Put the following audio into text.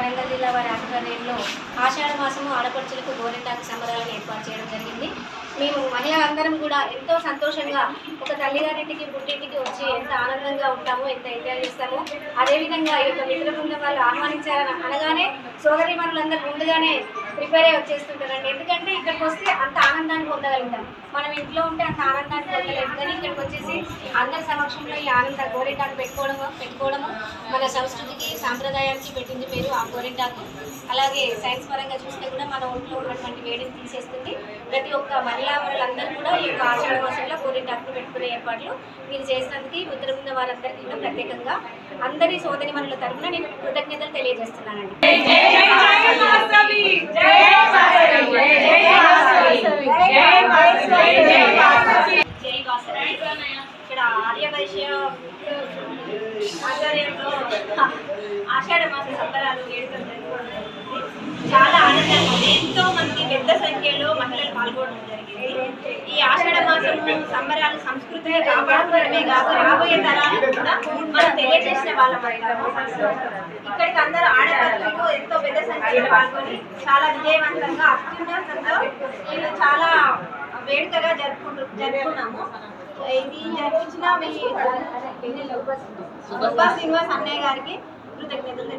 వరంగల్ జిల్లా వారి ఆధ్వర్యంలో ఆషాఢ మాసము ఆడపడుచులకు గోరింటాకు సంబరాలను ఏర్పాటు చేయడం జరిగింది. మేము మహిళలందరం కూడా ఎంతో సంతోషంగా ఒక తల్లిగారింటికి పుట్టింటికి వచ్చి ఎంత ఆనందంగా ఉంటామో, ఎంత ఎంజాయ్ చేస్తామో, అదేవిధంగా ఈ యొక్క మిత్ర బృందం వాళ్ళు ఆహ్వానించారని అనగానే సోదరీమణులందరూ ముందుగానే ప్రిపేర్ అయ్యి వచ్చేస్తుంటారండి. ఎందుకంటే ఇక్కడికి వస్తే అంత ఆనందాన్ని పొందగలుగుతాం. మనం ఇంట్లో ఉంటే అంత ఆనందాన్ని పొందలేదు, కానీ ఇక్కడికి వచ్చేసి అందరి సమక్షంలో ఈ ఆనంద గోరింటాకు పెట్టుకోవడము మన సంస్కృతికి సాంప్రదాయానికి పెట్టింది పేరు ఆ గోరింటాకు. అలాగే సైన్స్ పరంగా చూస్తే కూడా మన ఒంట్లో ఉన్నటువంటి వేడిని తీసేస్తుంది. ప్రతి ఒక్క మహిళలందరూ కూడా ఈ యొక్క ఆషాఢ మాసంలో గోరింటాకును పెట్టుకునే ఏర్పాట్లు మీరు చేసినందుకు మిత్ర బృందం వారందరికీ కూడా ప్రత్యేకంగా అందరి సోదరి మనుల తరఫున నేను కృతజ్ఞతలు తెలియజేస్తున్నానండి. ఇక్కడ ఆర్యవైశ్య ఆధ్వర్యంలో ఆషాఢ మాస సంబరాలు వేడుకలు జరుపుకోవడం జరుగుతుంది. చాలా ఆనందంగా ఉంది. ఎంతో మంది పెద్ద సంఖ్యలో మహిళలు పాల్గొనడం జరిగింది. ఈ ఆషాఢ మాసం సంబరాలు సంస్కృతిని కాపాడుకోవడమే కాదు, రాబోయే తరాలకు కూడా మనం తెలియజేసిన వాళ్ళం. ఇక్కడికి అందరూ ఆడపడుచులు ఎంతో పెద్ద సంఖ్యలో పాల్గొని చాలా విజయవంతంగా అత్యున్నతంగా వీళ్ళు చాలా వేడుకగా జరుపుకున్నాము. ఇది జరిపించిన సుభా శ్రీనివాస్ అన్నయ్య గారికి కృతజ్ఞతలు.